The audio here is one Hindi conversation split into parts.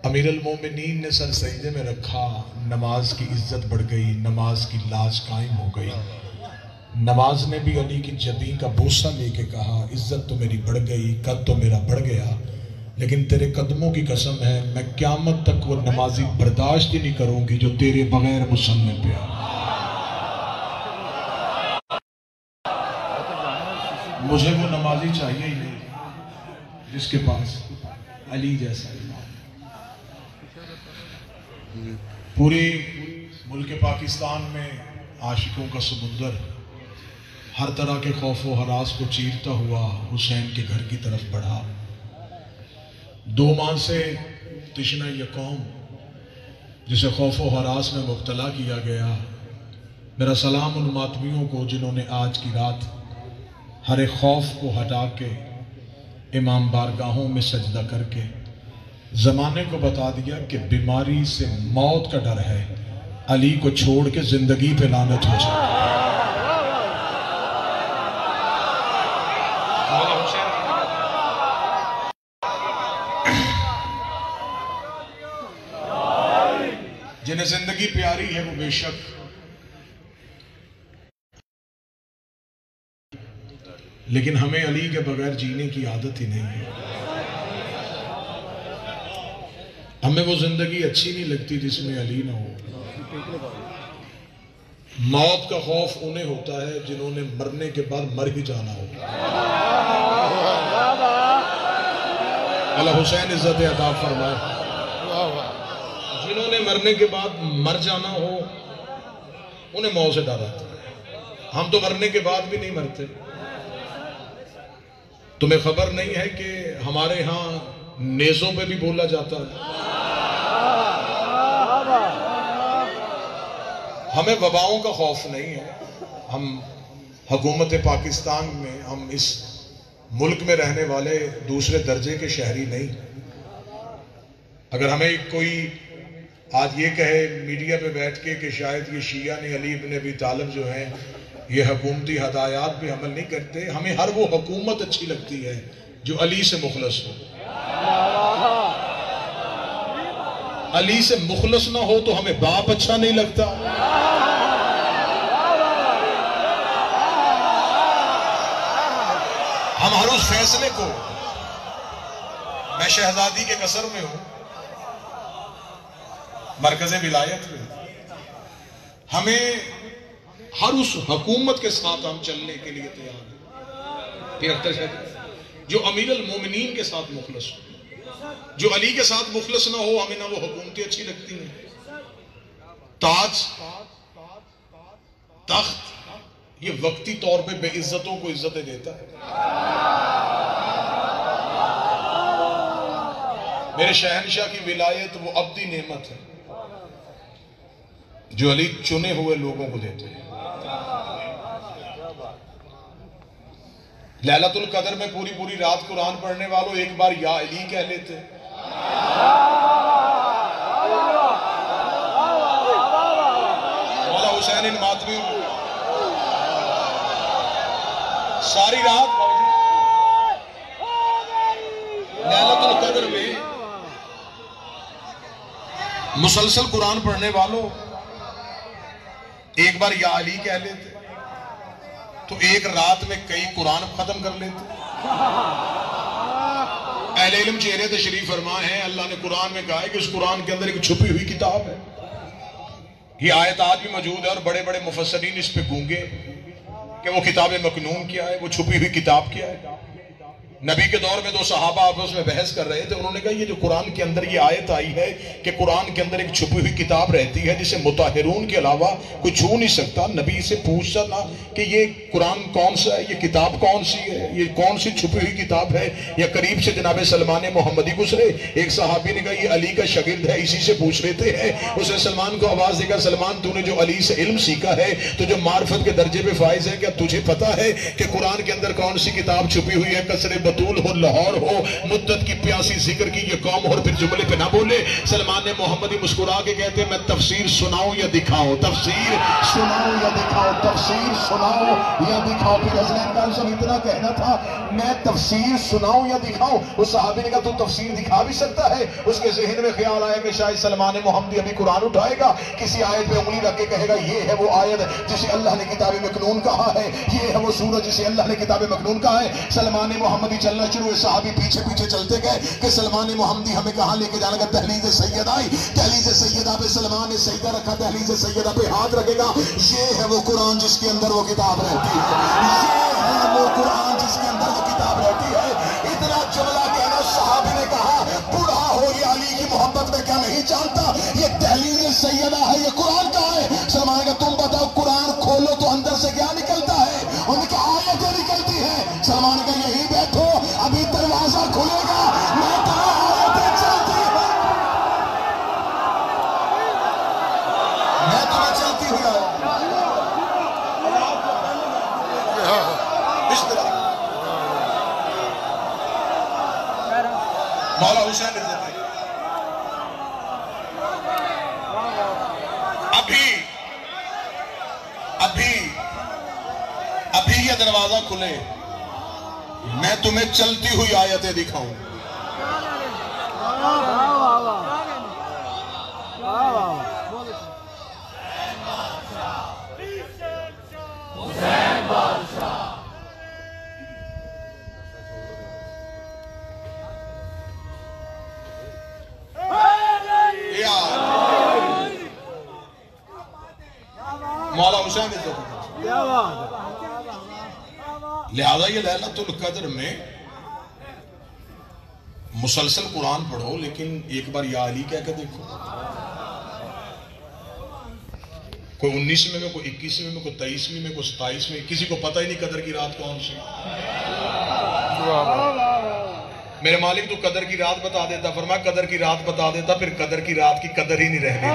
अमीरुल मोमिनीन ने सर सजदे में रखा, नमाज की इज्जत बढ़ गई, नमाज की लाज कायम हो गई। नमाज ने भी अली की जबीन का बोसा लेके कहा, इज्जत तो मेरी बढ़ गई, कद तो मेरा बढ़ गया, लेकिन तेरे कदमों की कसम है मैं क़यामत तक वो नमाजी बर्दाश्त ही नहीं करूंगी जो तेरे बगैर मुसल्ले पे आ। मुझे वो नमाजी चाहिए ही नहीं जिसके पास अली जैसा इमाम। पूरे मुल्क पाकिस्तान में आशिकों का समुंदर हर तरह के खौफ व हरास को चीरता हुआ हुसैन के घर की तरफ बढ़ा। 2 माह से तिश्ना ये कौम जिसे खौफ व हरास में मुब्तला किया गया, मेरा सलाम उन मातमियों को जिन्होंने आज की रात हर एक खौफ को हटा के इमाम बारगाहों में सजदा करके ज़माने को बता दिया कि बीमारी से मौत का डर है, अली को छोड़ के जिंदगी पे लानत हो जाए। जिन्हें जिंदगी प्यारी है वो बेशक लेकिन हमें अली के बगैर जीने की आदत ही नहीं है। हमें वो जिंदगी अच्छी नहीं लगती जिसमें अली ना हो। मौत का खौफ उन्हें होता है जिन्होंने मरने के बाद मर ही जाना हो। अल्लाह हुसैन इज्जत अता फरमाए। जिन्होंने मरने के बाद मर जाना हो उन्हें मौत से डर आता है। हम तो मरने के बाद भी नहीं मरते। तुम्हें खबर नहीं है कि हमारे यहाँ नेज़ों पे भी बोला जाता है। हमें वबाओं का खौफ नहीं है। हम हुकूमत पाकिस्तान में, हम इस मुल्क में रहने वाले दूसरे दर्जे के शहरी नहीं। अगर हमें कोई आज ये कहे मीडिया पे बैठ के कि शायद ये शिया ने अली इब्न अबी तालिब जो है ये हुकूमती हदायत पे अमल नहीं करते, हमें हर वो हुकूमत अच्छी लगती है जो अली से मुखलस हो। अली से मुखलस ना हो तो हमें बाप अच्छा नहीं लगता। हम हर उस फैसले को, मैं शहजादी के कसर में हूं, मरकज़े विलायत में, हमें हर उस हुकूमत के साथ हम चलने के लिए तैयार हैं जो अमीरुल मोमिनीन के साथ मुखलस हो। जो अली के साथ मुखलस ना हो हमें ना वो हुकूमतें अच्छी लगती हैं। ताज तख्त ये वक्ती तौर पे बेइज्जतों को इज्जतें देता है। मेरे शहनशाह की विलायत वो अब्दी नेमत है जो अली चुने हुए लोगों को देते हैं। लैलतुल कदर में पूरी पूरी रात कुरान पढ़ने वालों एक बार या अली कह लेते। मौला हुसैन इन मातमियों को सारी रात लैलतुल कदर में मुसलसल कुरान पढ़ने वालों एक बार या अली कह लेते तो एक रात में कई कुरान खत्म कर लेते। अहले इल्म चेहरे तशरीफ फरमा है, अल्लाह ने कुरान में कहा है कि उस कुरान के अंदर एक छुपी हुई किताब है। ये आयत आज भी मौजूद है और बड़े बड़े मुफस्सरीन इस पे गूंगे कि वो किताब मकनून क्या है, वो छुपी हुई किताब क्या है। नबी के दौर में 2 सहाबा आपस में बहस कर रहे थे। उन्होंने कहा ये जो कुरान के अंदर ये आयत आई है कि कुरान के अंदर एक छुपी हुई किताब रहती है जिसे मुताहिरून के अलावा कोई छू नहीं सकता। नबी से पूछता ना कि ये कुरान कौन सा है, ये किताब कौन सी है, ये कौन सी छुपी हुई किताब है। या करीब से जनाब सलमान मोहम्मदी गुजरे, एक सहाबी ने कहा ये अली का शागिर्द है, इसी से पूछ लेते हैं। उसने सलमान को आवाज देकर, सलमान तूने जो अली से इल्म सीखा है तो जो मार्फत के दर्जे पे फाइज है, क्या तुझे पता है कि कुरान के अंदर कौन सी किताब छुपी हुई है? कसरे बतूल हो, लाहौर हो, मुद्दत की प्यासी जिक्र की ये कौम हो, और फिर जुमले पे ना बोले। सलमान ने मोहम्मदी मुस्कुरा के कहते मैं तफसीर सुनाऊं या दिखाऊं, तफसीर सुनाऊं या दिखाऊं, तफसीर सुनाऊं या दिखाऊं। फिर हज़रत का सब इतना कहना था मैं तफसीर सुनाऊं या दिखाऊं। उस सहाबी ने कहा तू तफसीर दिखा भी सकता है। उसके ज़हन में ख्याल आया कि शायद सलमान मोहम्मदी अभी कुरान उठाएगा, किसी आयत पे उंगली रख के कहेगा ये है वो आयत जिसे अल्लाह ने किताब मकनून कहा है, ये है वो सूरज जिसे अल्लाह ने किताब मकनून कहा है। सलमान मोहम्मदी चलना शुरू हुए, सहाबी पीछे पीछे चलते गए कि सलमान मोहम्मदी हमें कहां लेके जाने का। दहलीज सैयदा आई, दहलीज सैयदा पे सलमान ने सजदा रखा, दहलीज सैयदा पे हाथ रखेगा। ये है वो कुरान जिसके अंदर वो किताब रहती है, ये है वो कुरान जिसके अंदर वो किताब रहती है। इतना जुमला कहना, सहाबी ने कहा बूढ़ा हो ये अली की मोहब्बत में क्या नहीं जानता, ये दहलीज सैयदा है, ये कुरान का है। सलमान का तुम बताओ कुरान खोलो तो अंदर से क्या निकलता है? उनकी आयतें निकलती है। सलमान का यही बैठो अभी दरवाजा खुलेगा, मैं तुम्हें आयतें चलती है, मैं तुम्हें चलती हुई इस तरह मौला हुसैन अभी अभी ये दरवाजा खुले, मैं तुम्हें चलती हुई आयतें दिखाऊं। मौला हुसैन लिहाजा ये लैलतुल कद्र में मुसलसल कुरान पढ़ो, लेकिन एक बार या अली कह के देखो। कोई 19वीं में, कोई 21वीं में, कोई 23वीं में, कोई 27वीं, किसी को पता ही नहीं कदर की रात कौन सी। मेरे मालिक तो कदर की रात बता देता, फरमाया कदर की रात बता देता, फिर कदर की रात की कदर ही नहीं रह गई।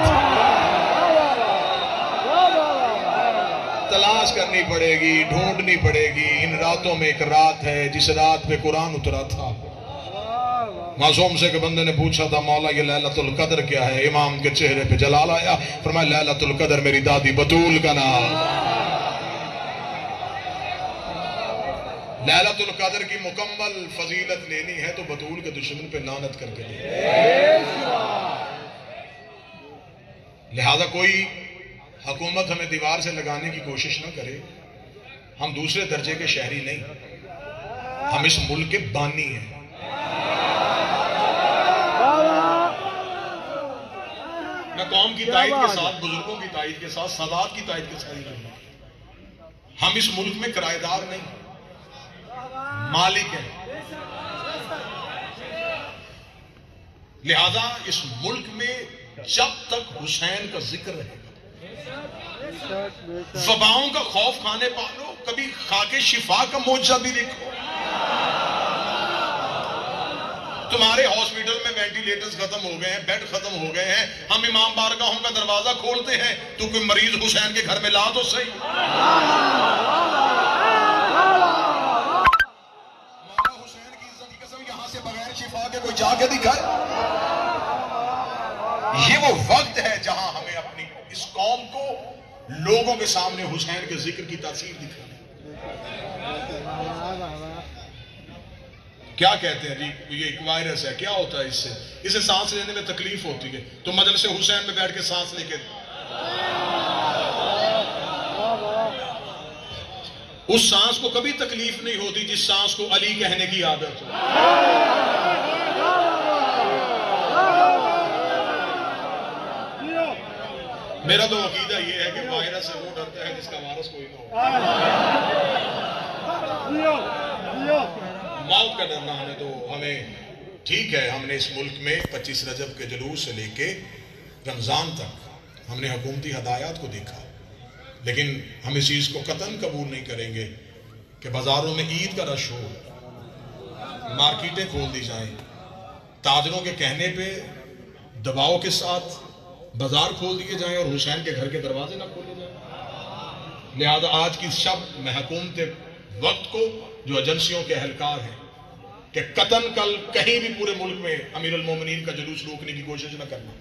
तलाश करनी पड़ेगी, ढूंढनी पड़ेगी। इन रातों में एक रात है जिस रात पे कुरान उतरा था। मासूम से के बंदे ने पूछा था मौला ये लैलतुल कद्र क्या है? इमाम के चेहरे पे जलाल आया, फरमाया लैलतुल कद्र मेरी दादी बतूल का नाम। लैलतुल कद्र की मुकम्मल फजीलत लेनी है तो बतूल के दुश्मन पे लानत करके ले। लिहाजा कोई हुकूमत हमें दीवार से लगाने की कोशिश न करे। हम दूसरे दर्जे के शहरी नहीं, हम इस मुल्क के बानी हैं। मैं कौम की ताईद के साथ, बुजुर्गों की ताईद के साथ, सादात की ताईद के साथ, हम इस मुल्क में किराएदार नहीं, मालिक हैं। लिहाजा इस मुल्क में जब तक हुसैन का जिक्र रहेगा, वबाओं का खौफ खाने पालो, कभी खाके शिफा का मौजज़ा भी देखो। तुम्हारे हॉस्पिटल में वेंटिलेटर्स खत्म हो गए हैं, बेड खत्म हो गए हैं, हम इमाम बारगाहों का दरवाजा खोलते हैं तो कोई मरीज हुसैन के घर में ला तो सही। हुसैन की इज्जत की कसम, यहां से बगैर शिफा के कोई जाके दिखाए। ये वो वक्त है जहां हमें अपनी इस कौम को लोगों के सामने हुसैन के जिक्र की तासीर दिखानी। क्या कहते हैं जी ये एक वायरस है, क्या होता है इससे? इसे सांस लेने में तकलीफ होती है, तो मजलिस हुसैन में बैठ के सांस लेके उस सांस को कभी तकलीफ नहीं होती जिस सांस को अली कहने की आदत हो। मेरा तो अकीदा ये है कि वायरस से वो डरता है जिसका वायरस कोई ना हो। मौत का डरना हमें तो हमें ठीक है। हमने इस मुल्क में 25 रजब के जुलूस से लेके रमजान तक हमने हुकूमती हदायत को देखा, लेकिन हम इस चीज को कतन कबूल नहीं करेंगे कि बाजारों में ईद का रश हो, मार्केटें खोल दी जाएं, ताजरों के कहने पे दबाव के साथ बाजार खोल दिए जाएं और हुसैन के घर के दरवाजे ना खोले जाएं। लिहाजा आज की शब मैं हुकूमत वक्त को, जो एजेंसियों के एहलकार हैं, कि कतन कल कहीं भी पूरे मुल्क में अमीर अल मोमिनीन का जुलूस रोकने की कोशिश न करना।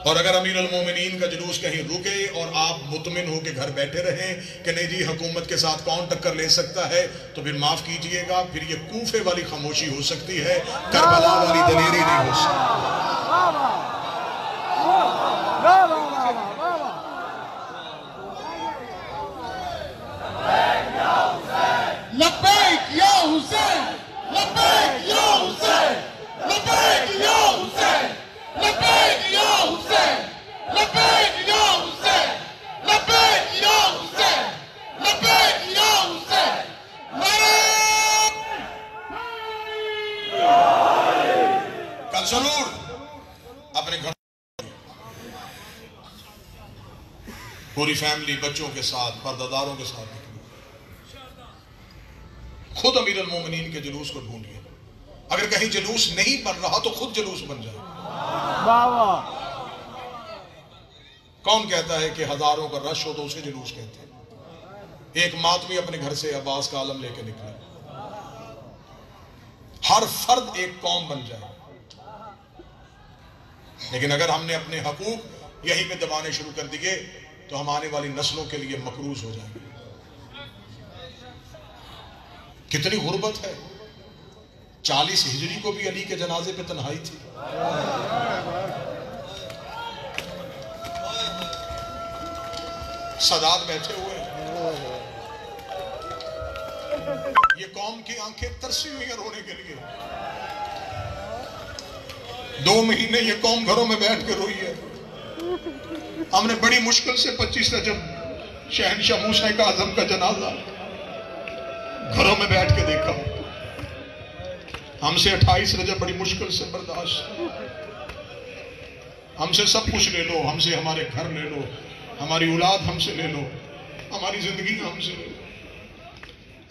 और अगर अमीर अल मोमिनीन का जुलूस कहीं रुके और आप मुतमिन होकर घर बैठे रहें कि नहीं जी हुकूमत के साथ कौन टक्कर ले सकता है, तो फिर माफ कीजिएगा, फिर ये कूफे वाली खामोशी हो सकती है, करबला वाली दलेरी नहीं हो सकती। लब्बैक या हुसैन, लब्बैक या हुसैन, लब्बैक या हुसैन, लब्बैक या हुसैन, लब्बैक या हुसैन, लब्बैक या हुसैन, लब्बैक या हुसैन। कल जरूर अपने घर पूरी फैमिली बच्चों के साथ पर्दादारों के साथ खुद अमीर अल मोमिनीन के जुलूस को ढूंढिए। अगर कहीं जुलूस नहीं बन रहा तो खुद जुलूस बन जाए। कौन कहता है कि हजारों का रश हो तो उसे जुलूस कहते हैं। एक मातमी अपने घर से अब्बास का आलम लेके निकला। हर फर्द एक कौम बन जाए, लेकिन अगर हमने अपने हकूक यहीं पे दबाने शुरू कर दिए तो हम आने वाली नस्लों के लिए मकरूज हो जाएंगे। कितनी गुर्बत है। 40 हिजरी को भी अली के जनाजे पे तन्हाई थी। सदात बैठे हुए, ये कौम की आंखें तरसी हुई हैं रोने के लिए। 2 महीने ये कौम घरों में बैठ के रोई है। हमने बड़ी मुश्किल से 25 रजब शहनशाह मूसा का आजम का जनाजा घरों में बैठ के देखा। हमसे 28 रजब बड़ी मुश्किल से बर्दाश्त। हमसे सब कुछ ले लो, हमसे हमारे घर ले लो, हमारी औलाद हमसे ले लो, हमारी जिंदगी हमसे ले लो,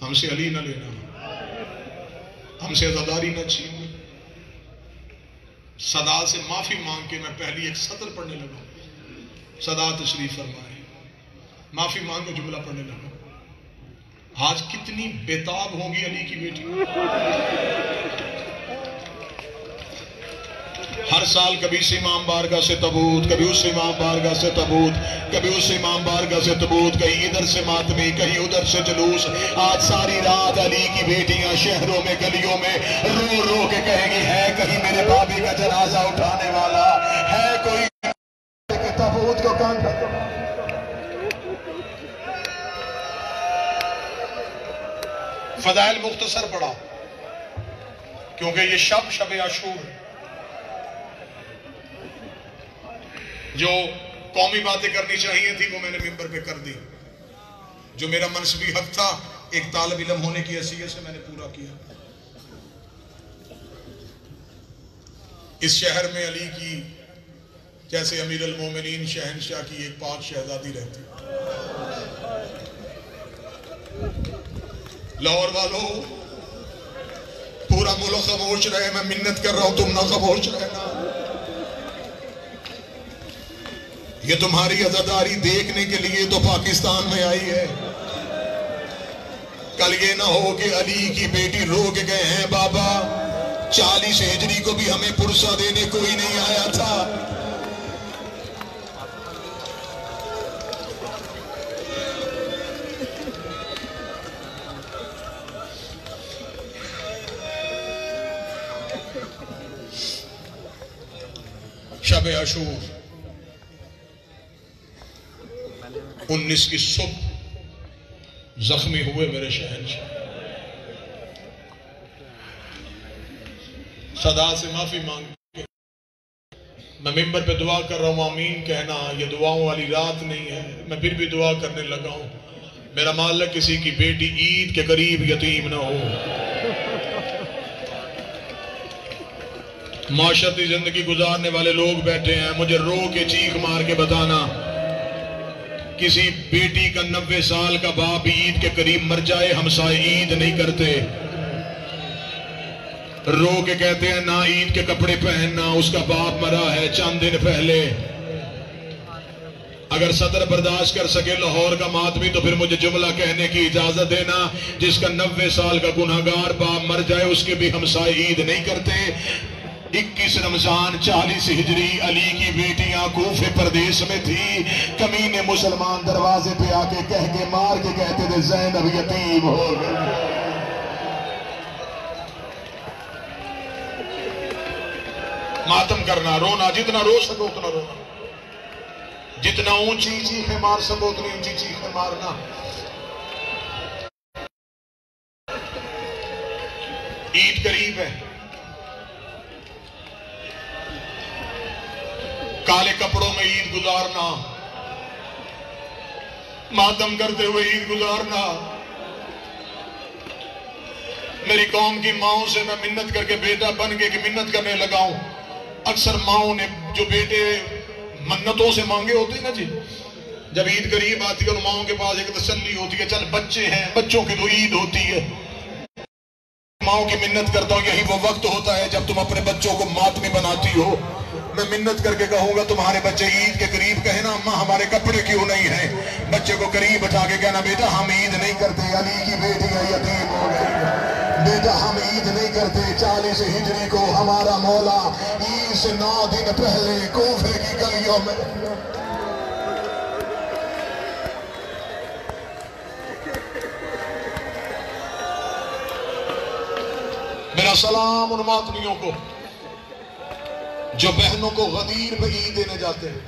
हमसे अली न लेना, हमसे आजादारी न छीनना। सदा से माफी मांग के मैं पहली एक सतर पढ़ने लगा। सदा तशरीफ फरमाए, माफी मांग के जुमला पढ़ने लगा। आज कितनी बेताब होगी अली की बेटी। हर साल कभी इस इमाम बारगाह से तबूत, कभी उस इमाम बारगाह से तबूत, कभी उस इमाम बारगाह से तबूत, कहीं इधर से मातमी, कहीं उधर से जुलूस। आज सारी रात अली की बेटियां शहरों में गलियों में रो रो के कहेंगी, है कहीं मेरे बाबी का जनाजा उठाने वाला, है कोई तबूत को कांधा। फदाइल मुख्तसर पढ़ा क्योंकि ये शब आशूर जो कौमी बातें करनी चाहिए थी वो मैंने मिंबर पे कर दी। जो मेरा मनसबी हक था एक तालिब इल्म होने की हैसियत से मैंने पूरा किया। इस शहर में अली की जैसे अमीर अल मोमिनीन शहनशाह की एक पाक शहजादी रहती। लाहौर वालों, पूरा मुल्क खामोश रहे, मैं मिन्नत कर रहा हूं तुम ना खामोश रहना। ये तुम्हारी अज़ादारी देखने के लिए तो पाकिस्तान में आई है। कल ये ना हो कि अली की बेटी रो के गए हैं, बाबा 40 हिजरी को भी हमें पुरसा देने कोई नहीं आया था। शब आशूर 19 की सुबह जख्मी हुए मेरे शहनशाह। सदा से माफी मांग के मैं मिंबर पे दुआ कर रहा हूं, आमीन कहना। ये दुआओं वाली रात नहीं है, मैं फिर भी दुआ करने लगा हूं। मेरा मालिक किसी की बेटी ईद के करीब यतीम ना हो। माशरती जिंदगी गुजारने वाले लोग बैठे हैं, मुझे रो के चीख मार के बताना किसी बेटी का 90 साल का बाप ईद के करीब मर जाए, हमसाए ईद नहीं करते। रो के कहते हैं ना ईद के कपड़े पहनना, उसका बाप मरा है चंद दिन पहले। अगर सदर बर्दाश्त कर सके लाहौर का मातमी तो फिर मुझे जुमला कहने की इजाजत देना, जिसका 90 साल का गुनहगार बाप मर जाए उसके भी हमसाए ईद नहीं करते। 21 रमजान 40 हिजरी अली की बेटियां कूफे प्रदेश में थी, कमीने मुसलमान दरवाजे पे आके कह के मार के कहते थे ज़ैनब यतीम हो गई। मातम करना, रोना, जितना रो सको उतना रोना, जितना ऊंची चीखें मार सको उतनी ऊंची चीखें मारना। ईद करीब है, काले कपड़ों में ईद गुजारना, मातम करते हुए ईद गुजारना। मेरी कौम की माओं से मैं मिन्नत करके बेटा बन के मिन्नत करने लगाऊं। अक्सर माओं ने जो बेटे मन्नतों से मांगे होते हैं ना जी, जब ईद करीब आती है और माओं के पास एक तसल्ली होती है, चल बच्चे हैं, बच्चों की तो ईद होती है। माओं की मिन्नत करता हूं, यही वो वक्त होता है जब तुम अपने बच्चों को मातमी बनाती हो। मैं मिन्नत करके कहूंगा तुम्हारे बच्चे ईद के करीब कहे ना अम्मा हमारे कपड़े क्यों नहीं है, बच्चे को करीब उठा के कहना बेटा हम ईद नहीं करते, अली की बेटी है यतीम हो गई, बेटा हम ईद नहीं करते। 40 हिजरी को हमारा मौला ईद से 9 दिन पहले कूफे की गलियों में मेरा सलाम उन मातमियों को जो बहनों को गदीर पे ईद देने जाते हैं।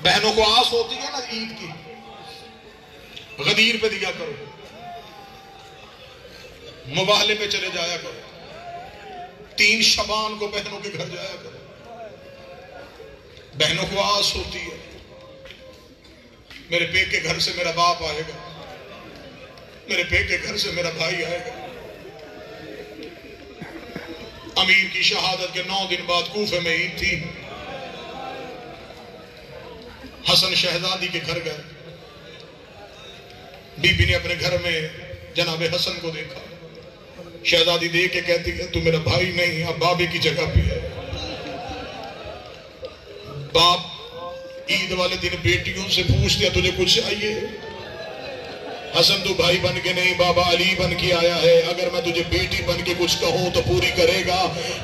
बहनों को आस होती है ना ईद की, गदीर पे दिया करो, मुबाहले पे चले जाया करो, 3 शबान को बहनों के घर जाया करो। बहनों को आस होती है मेरे पेट के घर से मेरा बाप आएगा, मेरे पेट के घर से मेरा भाई आएगा। अमीर की शहादत के 9 दिन बाद कूफे में ईद थी। हसन शहजादी के घर गए, बीबी ने अपने घर में जनाबे हसन को देखा। शहजादी देख के कहती है तू मेरा भाई नहीं, अब बाबे की जगह पे है। बाप ईद वाले दिन बेटियों से पूछ दिया तुझे कुछ चाहिए? हसन तू भाई बन के नहीं बाबा अली बन के आया है, अगर मैं तुझे बेटी बन के कुछ कहूं तो पूरी करेगा।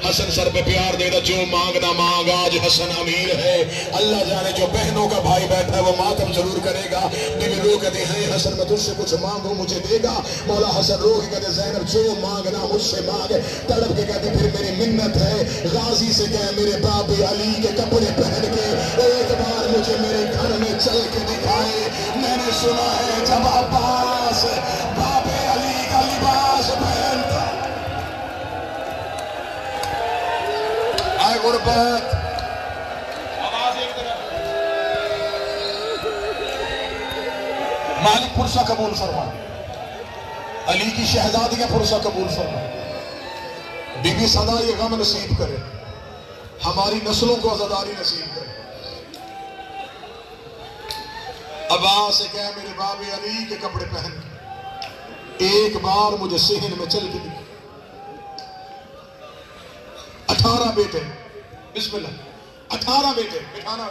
हसन सर पे प्यार दे रहा, जो मांगना मांग, आज हसन अमीर है। अल्लाह जाने जो बहनों का भाई बैठा है वो मातम जरूर करेगा। बीवी रो कहती है हसन मैं तुझसे कुछ मांगू मुझे देगा? मौला हसन रो के कहते ज़ैनब जो मांगना मुझसे मांग। तड़प के कहती फिर मेरी मिन्नत है गाजी से कह मेरे बाबे अली के कपड़े पहन के एक बार मुझे मेरे घर में चल के दिखाए। मैंने सुना है जब अब्बास बाबे अली का लिबास पहनता आए गुरबत आवाज एक तरफ मालिक पुरसा कबूल फरमा, अली की शहजादियां पुरसा कबूल फरमा। बीबी सदा ये गम नसीब करे, हमारी नस्लों को आजादारी नसीब करे। अब्बास से कह मेरे बाबे अली के कपड़े पहन के एक बार मुझे सेहन में चल के दिखा। 18 बेटे, बिस्मिल्लाह, 18 बेटे, बिठाना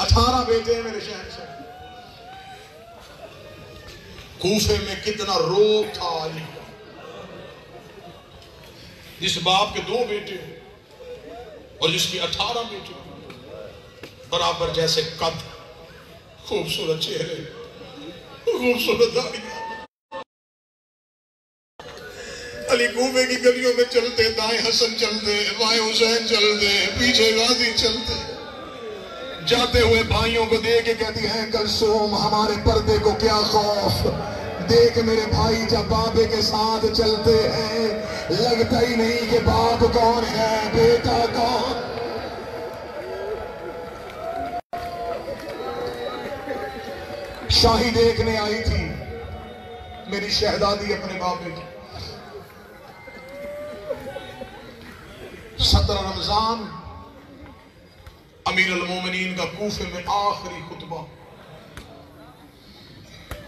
18 बेटे मेरे शहर से। कूफे में कितना रोब था अली, जिस बाप के 2 बेटे और जिसकी 18 बेटे, बराबर जैसे कद, खूबसूरत चेहरे, खूबसूरत दाढ़ियां। अली कूफे की गलियों में चलते, दाएं हसन चलते, बाएं हुसैन चलते, पीछे गाजी चलते, जाते हुए भाइयों को देख के कहती है कलसूम हमारे पर्दे को क्या खौफ, देख मेरे भाई जब बाबे के साथ चलते हैं लगता ही नहीं कि बाप कौन है बेटा कौन। शाही देखने आई थी मेरी शहजादी अपने बाबे की। 17 रमजान अमीर अल मोमिनीन का कूफे में आखिरी खुतबा।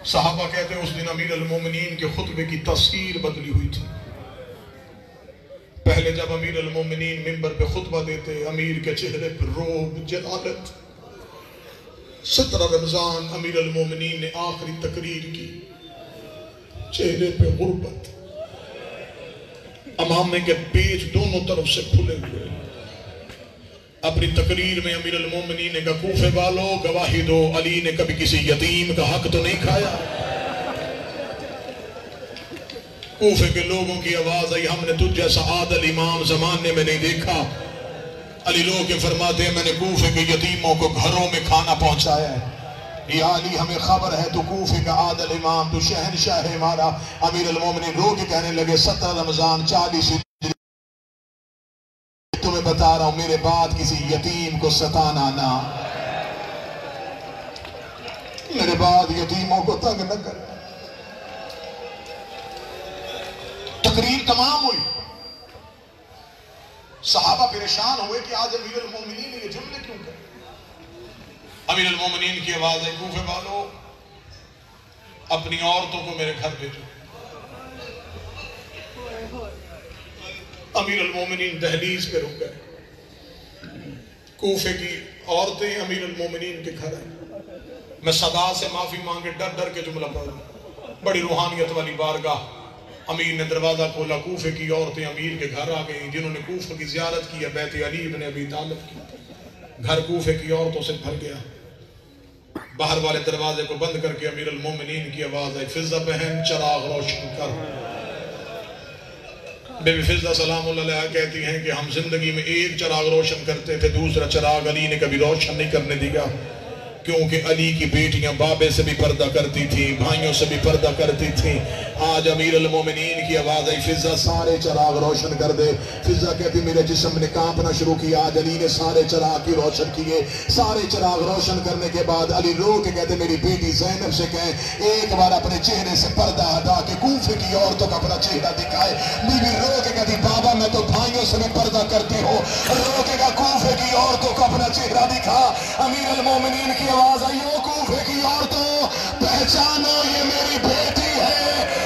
सहाबा कहते हैं उस दिन अमीर अल मोमिनीन के खुतबे की तस्वीर बदली हुई थी। पहले जब अमीर अल मोमिनीन मिंबर पे खुतबा देते, अमीर के चेहरे पर रोब जलालत। 17 रमजान अमीर अल मोमिनीन ने आखिरी तकरीर की, चेहरे पे गुर्बत, अमामे के पेच दोनों तरफ से खुले हुए। अपनी तकरीर में अमीर अल मोमिनीन ने कहा, कूफे वालों गवाही दो, अली ने कभी किसी यतीम का हक तो नहीं खाया। कूफे के लोगों की आवाज आई, हमने तुझ जैसा आदल इमाम जमाने में नहीं देखा। अली लोग के फरमाते हैं, मैंने कूफे के यतीमों को घरों में खाना पहुंचाया है। या अली हमें खबर है, तू कूफे का आदल इमाम, तू शहनशाह है हमारा। अमीर अल मोमिनीन रो के कहने लगे, 17 रमजान 40 तुम्हें बता रहा हूं, मेरे बाद किसी यतीम को सताना ना, मेरे बाद यतीमों को तंग न कर। तकरीर तमाम हुई, सहाबा परेशान हुए कि आज अमीर अल मोमिनीन ने ये जुमले क्यों कहे। अमीर अल मोमिनीन की आवाज है, कूफे वालों अपनी औरतों को मेरे घर भेजो। अमीर अल मोमिनीन दहलीज पे रुक गए। कूफे की औरतें अमीर अल मोमिनीन के घर आई। मैं सदा से माफी मांगे डर डर के जुमला पढ़ रहा हूं, बड़ी रूहानियत वाली बारगाह। अमीर ने दरवाजा खोला, कूफे की औरतें अमीर के घर आ गई, जिन्होंने कूफे की जियारत की है, बैत अली इब्न अबी तालिब की। घर कूफे की औरतों से भर गया। बाहर वाले दरवाजे को बंद करके अमीर अल मोमिनीन की आवाज आई, फिजा बहन चराग रोशन कर। बेबी फिजा सलाम अलैहा कहती हैं कि हम जिंदगी में एक चराग रोशन करते थे, दूसरा चराग अली ने कभी रोशन नहीं करने दिया, क्योंकि अली की बेटियां बाबे से भी पर्दा करती थी, भाइयों से भी पर्दा करती थी। आज अमीर अल मोमिनीन की आवाज आई, फिजा सारे चराग रोशन कर दे। फिजा कहती, मेरे जिस्म ने कांपना शुरू किया। आज अली ने सारे चराग की रोशन किए। सारे चराग रोशन करने के बाद अली रो के कहते, मेरी बेटी ज़ैनब से कहें एक बार अपने चेहरे से पर्दा हटा के कूफे की औरतों का अपना चेहरा दिखाए। बीबी रो के कहती, बाबा मैं तो भाइयों से भी पर्दा करती हूँ। रो के कहा, कूफे की औरतों का अपना चेहरा दिखा। अमीर अल मोमिनीन की आवाज आई, ओ कूफे की औरतों पहचानो ये मेरी बेटी है।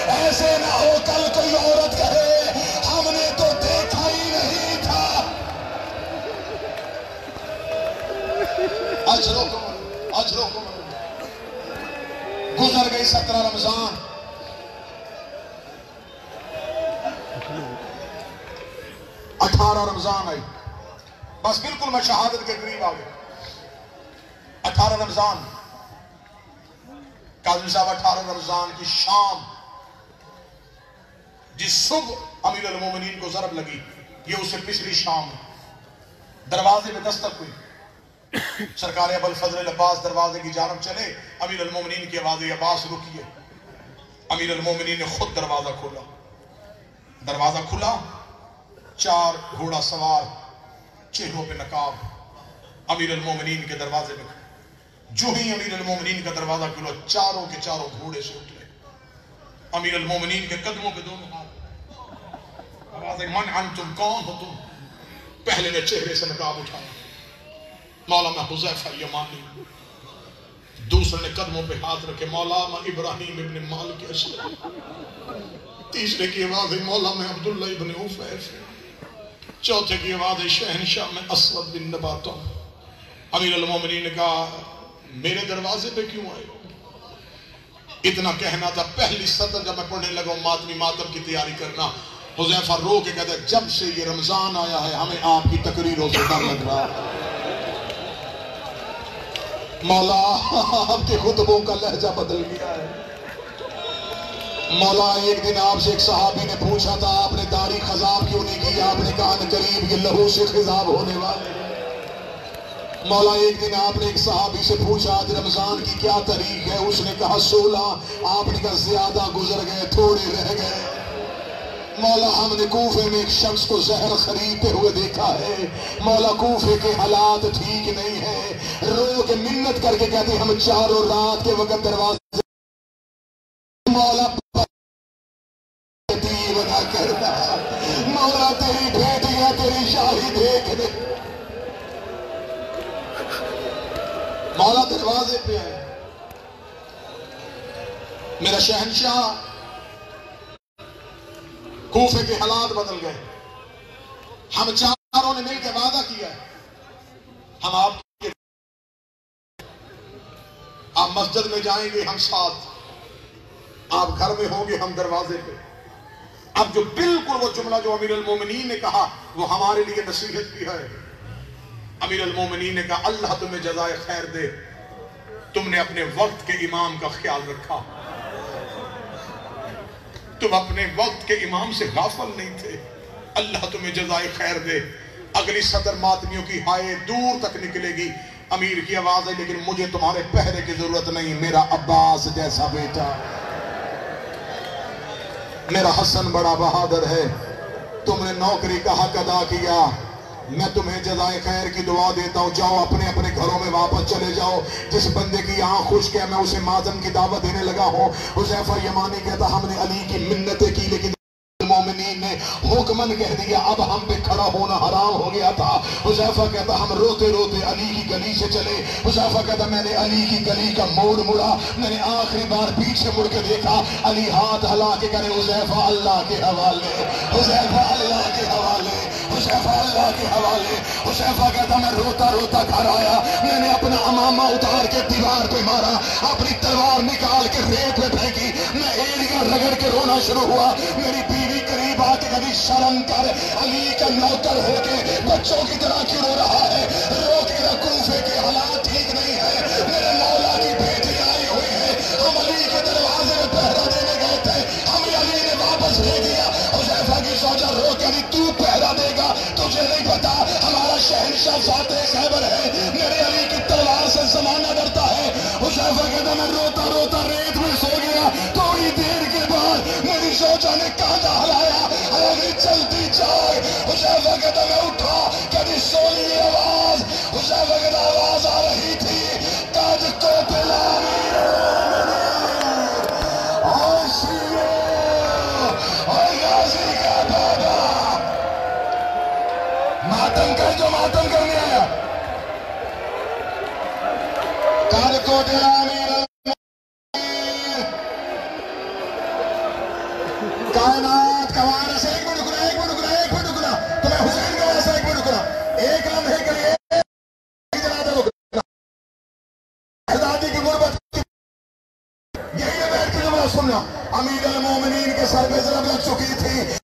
ऐसे ना हो कल कोई औरत कहे हमने तो देखा ही नहीं था। अजरो को गुजर गई 17 रमजान। 18 रमजान आई, बस बिल्कुल मैं शहादत के करीब आ गया। 18 रमजान काज़ी साहब, 18 रमजान की शाम जिस सुबह अमीर अल मोमिनीन को ज़रब लगी, ये उससे पिछली शाम दरवाजे में दस्तक हुई। सरकार अबुल फजल अब्बास दरवाजे की जानब चले। अमीर अल मोमिनीन की आवाज़, अब्बास रुकिए। अमीर अल मोमिनीन ने खुद दरवाजा खोला। दरवाजा खुला, 4 घोड़ा सवार, चेहरों पे नकाब अमीर अल मोमिनीन के दरवाजे में। जो ही अमीर अल मोमिनीन का दरवाजा खुला, चारों के चारों घोड़े से उतरे। अमीर अल मोमिनीन के कदमों पे दोनों हाथ। आवाज आई, मन अंतुम, कौन हो तुम? पहले ने चेहरे से नकाब उठाया, मौला मैं हुज़ैफा यमानी। दूसरे ने कदमों पे हाथ रखे, मौला मैं इब्राहिम इब्न मालिक अशअरी। तीसरे की आवाज है, मौला मैं अब्दुल्ला इब्न उफैफ। चौथे की आवाज है, शहनशाह में असवद बिन नबाता। अमीर अल मोमिनीन ने कहा, मेरे दरवाजे पे क्यों आए हो? इतना कहना था। पहली सतर जब मैं पढ़ने लगा, मातमी मातम की तैयारी करना, हुज़ैफा रो के कहता, जब से ये रमजान आया है हमें आपकी तकरीरों से डर लग रहा है। मौला आपके खुतबों का लहजा बदल गया है। मौला एक दिन आपसे एक सहाबी ने पूछा था, आपने दाढ़ी खजाब क्यों नहीं की? आपने कहा न करीब ये लहू से खिजाब होने वाले। मौला एक दिन आपने एक सहाबी से पूछा, आज रमजान की क्या तारीख है? उसने कहा 16। आपने कहा ज्यादा गुजर गए, थोड़े रह गए। मौला हमने कूफे में एक शख्स को जहर खरीदते हुए देखा है। मौला कूफे के हालात ठीक नहीं है। रो के मिन्नत करके कहते, हम चारों रात के वक्त दरवाजे मौला बना करना। मौला तेरी बेटियां तेरी शाही देखने। मौला दरवाजे पे है। मेरा शहनशाह, कूफे के हालात बदल गए। हम चारों ने मिलकर वादा किया है, हम आप मस्जिद में जाएंगे हम साथ, आप घर में होंगे हम दरवाजे पे। अब जो बिल्कुल वो जुमला जो अमीर अल मोमिनीन ने कहा वो हमारे लिए नसीहत भी है। अमीर अल मोमिनीन ने कहा अल्लाह तुम्हें जज़ाए खैर दे, तुमने अपने वक्त के इमाम का ख्याल रखा, तुम अपने वक्त के इमाम से गाफिल नहीं थे, अल्लाह तुम्हें जज़ाए खैर दे। अगली सदर मातमियों की हाय दूर तक निकलेगी, अमीर की आवाज है लेकिन मुझे तुम्हारे पहरे की जरूरत नहीं, मेरा अब्बास जैसा बेटा, मेरा हसन बड़ा बहादुर है, तुमने नौकरी का हक अदा किया, मैं तुम्हें जज़ाए खैर की दुआ देता हूँ, जाओ अपने अपने घरों में वापस चले जाओ। जिस बंदे की आँख खुश्क है मैं उसे माज़न की दावत देने लगा हूँ। हुज़ैफा यमानी कहता हमने अली की मिन्नतें की लेकिन मोमिनीन ने हुक्मन कह दिया, अब हम पे खड़ा होना हराम हो गया था। हुज़ैफा कहता हम रोते रोते अली की गली से चले। हुज़ैफा कहता मैंने अली की गली का मोड़ मुड़ा, मैंने आखिरी बार पीछे मुड़ के देखा, अली हाथ हिला के करे हुज़ैफा अल्लाह के हवाले, हुज़ैफा अल्लाह के हवाले, हुज़ैफा अल्लाह के हवाले। हुज़ैफा कहता मैं रोता रोता घर आया, मैंने अपना अमामा उतार के दीवार पे मारा, अपनी तलवार निकाल के रेत में फेंकी, मैं एड़ियां रगड़ के रोना शुरू हुआ। मेरी बीवी करीब आके कभी शर्म कर, अली का नौकर होके बच्चों की तरह क्यों रो रहा है, रो के कूफे के हालात ठीक नहीं है, मेरे मौला की बेटी आई हुई है, हम अली के दरवाजे में पहरा देने गए थे, हमें अली ने वापस भेज दिया। हुज़ैफा की सोचा रो के अली तू पहरा देगा, तुझे नहीं पता हमारा शहंशाह फातेह खैबर है, मेरे अली की तलवार से जमाना डरता है। हुज़ैफा कहता मैं रोता रोता रेत में सो गया, थोड़ी देर के बाद मेरी सोचा ने कांधा हलाया, अरे चलती जाए। हुज़ैफा कहता मैं उठा, कभी सोनी आवाज, हुज़ैफा कहता आवाज आ रही थी, काज को पिलानी मातम कर, जो मातम करने आया, काज को पिलानी कायनात का वारिस। एक मिनट रुकना, एक मिनट रुकना, एक मिनट रुकना, तो मैं हुसैन का वारिस, एक मिनट रुकना, एक लम्हे के लिए जनाजा रुकना। आजादी की गुर्बत यही बैठ के जुमला सुनना, अमीर अल मोमिनीन के सर पे ज़रब लग चुकी थी।